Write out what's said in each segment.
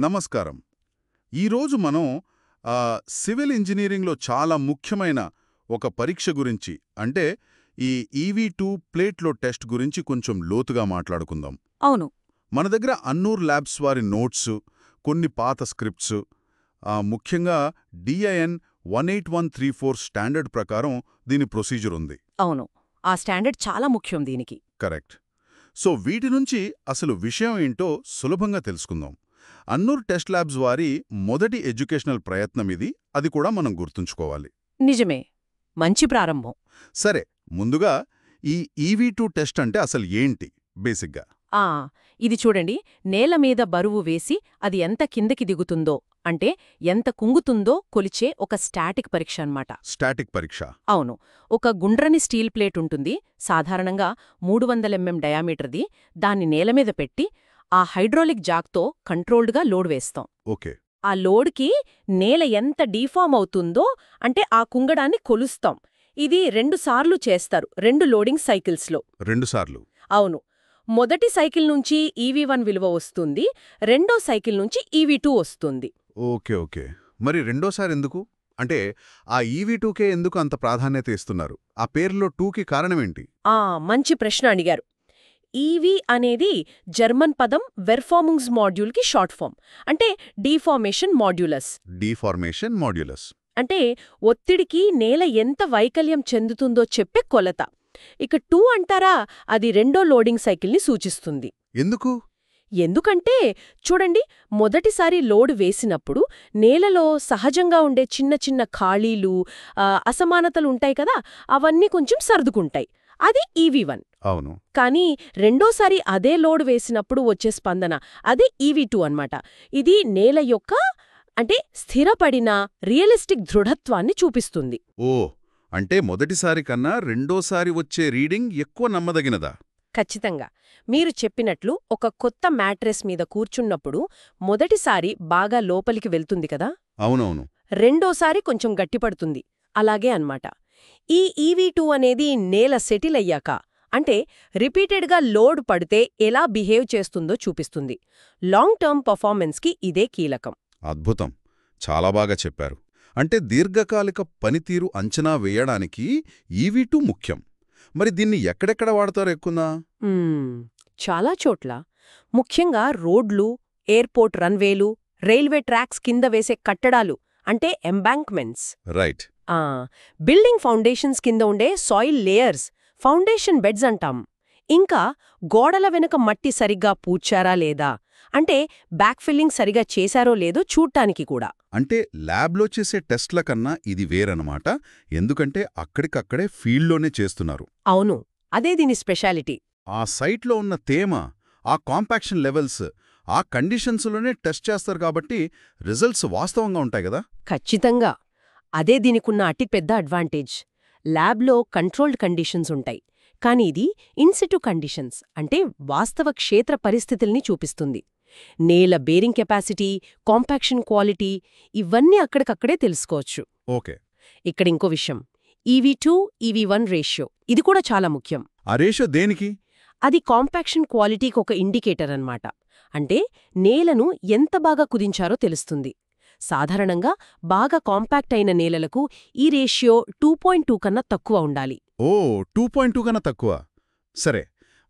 నమస్కారం. ఈరోజు మనం సివిల్ ఇంజనీరింగ్లో చాలా ముఖ్యమైన ఒక పరీక్ష గురించి అంటే ఈ EV2 ప్లేట్ లోడ్ టెస్ట్ గురించి కొంచెం లోతుగా మాట్లాడుకుందాం. అవును. మన దగ్గర అన్నూర్ ల్యాబ్స్ వారి నోట్స్, కొన్ని పాత స్క్రిప్ట్స్, ముఖ్యంగా DIN 18134 స్టాండర్డ్ ప్రకారం దీని ప్రొసీజర్ ఉంది. అవును. ఆ స్టాండర్డ్ చాలా ముఖ్యం దీనికి. కరెక్ట్. సో వీటి నుంచి అసలు విషయం ఏంటో సులభంగా తెలుసుకుందాం. అన్నూర్ టెస్ట్ ల్యాబ్స్ వారి మొదటి ఎడ్యుకేషనల్ ప్రయత్నం ఇది, అది కూడా మనం గుర్తుంచుకోవాలి. నిజమే. మంచి ప్రారంభం. సరే, ముందుగా ఈ EV2 టెస్ట్ అంటే అసలు ఏంటి బేసిక్గా? ఇది చూడండి, నేల మీద బరువు వేసి అది ఎంత కిందకి దిగుతుందో అంటే ఎంత కుంగుతుందో కొలిచే ఒక స్టాటిక్ పరీక్ష అన్నమాట. స్టాటిక్ పరీక్ష. అవును. ఒక గుండ్రని స్టీల్ ప్లేట్ ఉంటుంది, సాధారణంగా 300 mm డయామీటర్ది. దాన్ని నేల మీద పెట్టి ఆ హైడ్రాలిక్ జాక్తో కంట్రోల్డ్గా లోడ్ వేస్తాం. ఓకే. ఆ లోడ్కి నేల ఎంత డీఫామ్ అవుతుందో అంటే ఆ కుంగడాన్ని కొలుస్తాం. ఇది 2 సార్లు చేస్తారు, 2 లోడింగ్ సైకిల్స్లో. 2 సార్లు? అవును. మొదటి సైకిల్ నుంచి EV1 విలువ వస్తుంది, రెండో సైకిల్ నుంచి EV2 వస్తుంది. Okay okay. మరి రెండోసారి ఎందుకు? అంటే ఆ EV2కే ఎందుకు అంత ప్రాధాన్యత ఇస్తున్నారు? ఆ పేరులో 2కి కారణమేంటి? మంచి ప్రశ్న అడిగారు. ఈవీ అనేది జర్మన్ పదం వెర్ఫార్మింగ్స్ మాడ్యూల్కి షార్ట్ ఫామ్, అంటే డీఫార్మేషన్ మాడ్యులస్. డీఫార్మేషన్ మాడ్యులస్ అంటే ఒత్తిడికి నేల ఎంత వైకల్యం చెందుతుందో చెప్పే కొలత. ఇక 2 అంటారా, అది రెండో లోడింగ్ సైకిల్ని సూచిస్తుంది. ఎందుకు? ఎందుకంటే చూడండి, మొదటిసారి లోడ్ వేసినప్పుడు నేలలో సహజంగా ఉండే చిన్న చిన్న ఖాళీలు, అసమానతలు ఉంటాయి కదా, అవన్నీ కొంచెం సర్దుకుంటాయి. అది EV1. అవును. కానీ రెండోసారి అదే లోడ్ వేసినప్పుడు వచ్చే స్పందన అదే EV2 అన్నమాట. ఇది నేల యొక్క అంటే స్థిరపడిన రియలిస్టిక్ దృఢత్వాన్ని చూపిస్తుంది. అంటే మొదటిసారి కన్నా రెండోసారి వచ్చే రీడింగ్ ఎక్కువ నమ్మదగినదా? ఖచ్చితంగా. మీరు చెప్పినట్లు ఒక కొత్త మ్యాట్రెస్ మీద కూర్చున్నప్పుడు మొదటిసారి బాగా లోపలికి వెళ్తుంది కదా. అవునవును. రెండోసారి కొంచెం గట్టిపడుతుంది. అలాగే అన్నమాట. ఈ EV2 అనేది నేల సెటిల్ అయ్యాక అంటే రిపీటెడ్గా లోడ్ పడితే ఎలా బిహేవ్ చేస్తుందో చూపిస్తుంది. లాంగ్ టర్మ్ పర్ఫార్మెన్స్కి ఇదే కీలకం. అద్భుతం. చాలా బాగా చెప్పారు. అంటే దీర్ఘకాలిక పనితీరు అంచనా వేయడానికి EV2 ముఖ్యం. మరి దీన్ని ఎక్కడెక్కడ వాడతారు ఎక్కువగా? చాలా చోట్ల. ముఖ్యంగా రోడ్లు, ఎయిర్పోర్ట్ రన్వేలు, రైల్వే ట్రాక్స్ కింద వేసే కట్టడాలు అంటే ఎంబాంక్మెంట్స్. రైట్. బిల్డింగ్ ఫౌండేషన్స్ కింద ఉండే సాయిల్ లేయర్స్, ఫౌండేషన్ బెడ్స్ అంటాం. ఇంకా గోడల వెనుక మట్టి సరిగ్గా పూడ్చారా లేదా అంటే బ్యాక్ ఫిల్లింగ్ సరిగా చేశారో లేదో చూడ్డానికి కూడా. అంటే ల్యాబ్లో చేసే టెస్ట్ల కన్నా ఇది వేరన్నమాట, ఎందుకంటే అక్కడికక్కడే ఫీల్డ్లోనే చేస్తున్నారు. అవును, అదే దీని స్పెషాలిటీ. ఆ సైట్లో ఉన్న తేమ, ఆ కాంపాక్షన్ లెవెల్స్, ఆ కండిషన్స్లోనే టెస్ట్ చేస్తారు కాబట్టి రిజల్ట్స్ వాస్తవంగా ఉంటాయి కదా. ఖచ్చితంగా. అదే దీనికున్న అతిపెద్ద అడ్వాంటేజ్. ల్యాబ్లో కంట్రోల్డ్ కండిషన్స్ ఉంటాయి, కానీ ఇది ఇన్సిటు కండిషన్స్ అంటే వాస్తవ క్షేత్ర పరిస్థితుల్ని చూపిస్తుంది. నేల బేరింగ్ కెపాసిటీ, కాంపాక్షన్ క్వాలిటీ ఇవన్నీ అక్కడికక్కడే తెలుసుకోవచ్చు. ఓకే. ఇక్కడ ఇంకో విషయం, EV2, EV1 రేషియో, ఇది కూడా చాలా ముఖ్యం. ఆ రేషియో దేనికి? అది కాంపాక్షన్ క్వాలిటీకి ఒక ఇండికేటర్ అన్నమాట. అంటే నేలను ఎంత బాగా కుదించారో తెలుస్తుంది. సాధారణంగా బాగా కాంపాక్ట్ అయిన నేలలకు ఈ రేషియో 2.2 కన్నా తక్కువ ఉండాలి. 2.2 కన్నా తక్కువ. సరే,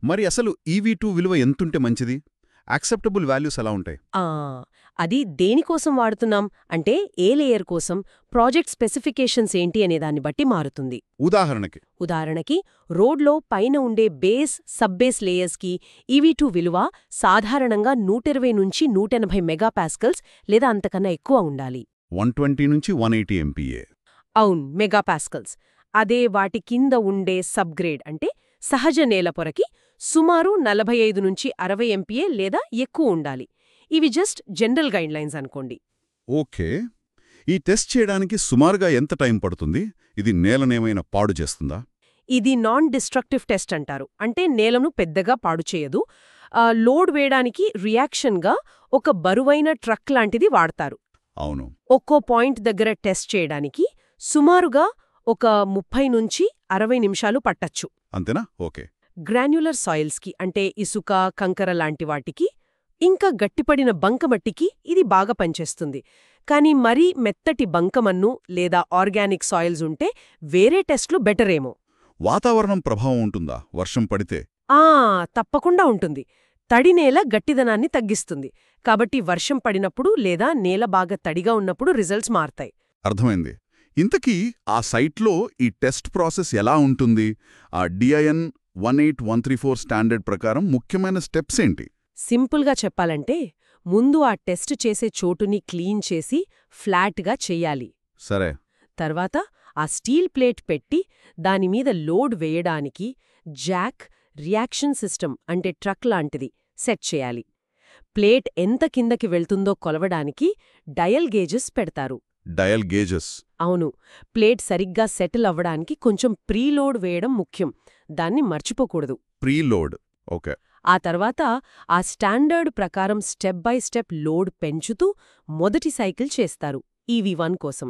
మరి అసలు EV2 విలువ ఎంతుంటే మంచిది? యాక్సెప్టబుల్ వాల్యూస్ ఎలా ఉంటాయి? అది దేనికోసం వాడుతున్నాం అంటే ఏ లేయర్ కోసం, ప్రాజెక్ట్ స్పెసిఫికేషన్స్ ఏంటి అనే దాన్ని బట్టి మారుతుంది. ఉదాహరణకి రోడ్లో పైన ఉండే బేస్, సబ్బేస్ లేయర్స్కి EV2 విలువ సాధారణంగా 120 నుంచి 180 మెగాపాస్కల్స్ లేదా అంతకన్నా ఎక్కువ ఉండాలి. 120 నుంచి 180 MPa. అవును, మెగాపాస్కల్స్. అదే వాటి కింద ఉండే సబ్గ్రేడ్ అంటే సహజ నేల పొరకి సుమారు 45 నుంచి 60 MPa లేదా ఎక్కువ ఉండాలి. ఇవి జస్ట్ జనరల్ గైడ్లైన్స్ అనుకోండి. ఓకే. ఈ టెస్ట్ చేయడానికి సుమారుగా ఎంత టైం పడుతుంది? ఇది నేలనేమైనా పాడు చేస్తుందా? ఇది నాన్ డిస్ట్రక్టివ్ టెస్ట్ అంటారు. అంటే నేలను పెద్దగా పాడు చేయదు. లోడ్ వేయడానికి రియాక్షన్గా ఒక బరువైన ట్రక్ లాంటిది వాడతారు. అవును. ఒక్కో పాయింట్ దగ్గర టెస్ట్ చేయడానికి సుమారుగా ఒక 30 నుంచి 60 నిమిషాలు పట్టచ్చు. అంతేనా? ఓకే. గ్రాన్యులర్ సాయిల్స్కి అంటే ఇసుక, కంకర లాంటి వాటికి ఇంకా గట్టిపడిన బంకమట్టికి ఇది బాగా పనిచేస్తుంది. కానీ మరీ మెత్తటి బంకమన్ను లేదా ఆర్గానిక్ సాయిల్స్ ఉంటే వేరే టెస్ట్లు బెటరేమో. వాతావరణం ప్రభావం ఉంటుందా వర్షం పడితే? తప్పకుండా ఉంటుంది. తడి నేల గట్టిదనాన్ని తగ్గిస్తుంది. కాబట్టి వర్షం పడినప్పుడు లేదా నేల బాగా తడిగా ఉన్నప్పుడు రిజల్ట్స్ మారతాయి. అర్థమైంది. ఇంతకీ ఆ సైట్లో ఈ టెస్ట్ ప్రాసెస్ ఎలా ఉంటుంది? ఆ DIN 18134 స్టాండర్డ్ ప్రకారం ముఖ్యమైన స్టెప్స్ ఏంటి? సింపుల్గా చెప్పాలంటే ముందు ఆ టెస్ట్ చేసే చోటుని క్లీన్ చేసి ఫ్లాట్గా చెయ్యాలి. సరే. తర్వాత ఆ స్టీల్ ప్లేట్ పెట్టి దానిమీద లోడ్ వేయడానికి జాక్, రియాక్షన్ సిస్టమ్ అంటే ట్రక్ లాంటిది సెట్ చేయాలి. ప్లేట్ ఎంత కిందకి వెళ్తుందో కొలవడానికి డయల్ గేజెస్ పెడతారు. Dial gauges? అవును. ప్లేట్ సరిగ్గా సెటిల్ అవ్వడానికి కొంచెం ప్రీలోడ్ వేయడం ముఖ్యం. దాన్ని మర్చిపోకూడదు. Preload, okay. ఆ తర్వాత ఆ స్టాండర్డ్ ప్రకారం స్టెప్ బై స్టెప్ లోడ్ పెంచుతూ మొదటి సైకిల్ చేస్తారు EV1 కోసం.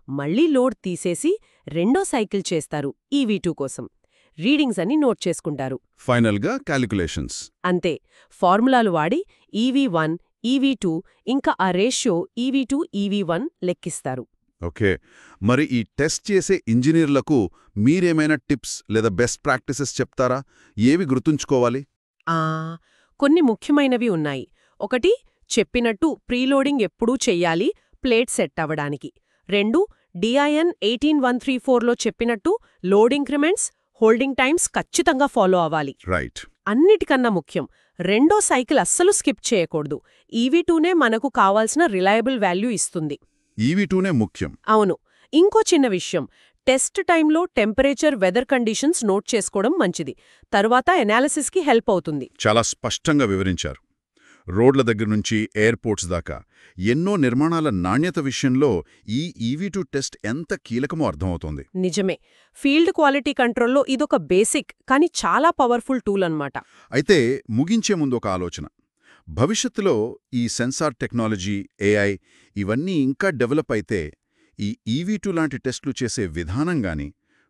మళ్లీ లోడ్ తీసేసి రెండో సైకిల్ చేస్తారు EV2 కోసం. రీడింగ్స్ అన్ని నోట్ చేసుకుంటారు. ఫైనల్గా క్యాలిక్యులేషన్స్. అంతే. ఫార్ములాలు వాడి EV1, EV2 ఇంకా ఆ రేషియో EV2, EV1 లెక్కిస్తారు. ఓకే. మరి ఈ టెస్ట్ చేసే ఇంజనీర్లకు మీరేమైనా టిప్స్ లేదా బెస్ట్ ప్రాక్టీసెస్ చెప్తారా? ఏవి గుర్తుంచుకోవాలి? కొన్ని ముఖ్యమైనవి ఉన్నాయి. ఒకటి, చెప్పినట్టు ప్రీలోడింగ్ ఎప్పుడూ చెయ్యాలి ప్లేట్ సెట్ అవ్వడానికి. 2, DIN 18134లో చెప్పినట్టు లోడ్ ఇంక్రిమెంట్స్, హోల్డింగ్ టైమ్స్ ఖచ్చితంగా ఫాలో అవ్వాలి. రైట్. అన్నిటికన్నా ముఖ్యం, రెండో సైకిల్ అస్సలు స్కిప్ చేయకూడదు. EV2నే మనకు కావాల్సిన రిలయబుల్ వాల్యూ ఇస్తుంది. EV2నే ముఖ్యం. అవును. ఇంకో చిన్న విషయం, టెస్ట్ టైంలో టెంపరేచర్, వెదర్ కండిషన్స్ నోట్ చేసుకోవడం మంచిది. తరువాత ఎనాలిసిస్కి హెల్ప్ అవుతుంది. చాలా స్పష్టంగా వివరించారు. రోడ్ల దగ్గర నుంచి ఎయిర్పోర్ట్స్ దాకా ఎన్నో నిర్మాణాల నాణ్యత విషయంలో ఈ EV2 టెస్ట్ ఎంత కీలకమో అర్థమవుతోంది. నిజమే. ఫీల్డ్ క్వాలిటీ కంట్రోల్లో ఇదొక బేసిక్ కానీ చాలా పవర్ఫుల్ టూల్ అన్నమాట. అయితే ముగించే ముందు ఒక ఆలోచన. భవిష్యత్తులో ఈ సెన్సార్ టెక్నాలజీ, AI ఇవన్నీ ఇంకా డెవలప్ అయితే ఈ EV2 లాంటి టెస్టులు చేసే విధానంగాని,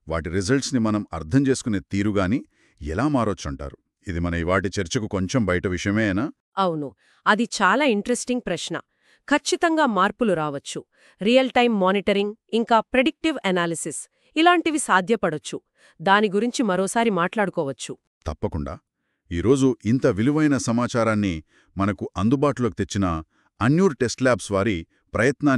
వాటి రిజల్ట్స్ని మనం అర్థం చేసుకునే తీరుగాని ఎలా మారొచ్చంటారు? ఇది మన ఇవాటి చర్చకు కొంచెం బయట విషయమేనా? అవును. అది చాలా ఇంట్రెస్టింగ్ ప్రశ్న. ఖచ్చితంగా మార్పులు రావచ్చు. రియల్ టైమ్ మానిటరింగ్ ఇంకా ప్రెడిక్టివ్ అనాలిసిస్ ఇలాంటివి సాధ్యపడొచ్చు. దాని గురించి మరోసారి మాట్లాడుకోవచ్చు. తప్పకుండా. ఈరోజు ఇంత విలువైన సమాచారాన్ని మనకు అందుబాటులోకి తెచ్చిన అన్యూర్ టెస్ట్ ల్యాబ్స్ వారి ప్రయత్నాన్ని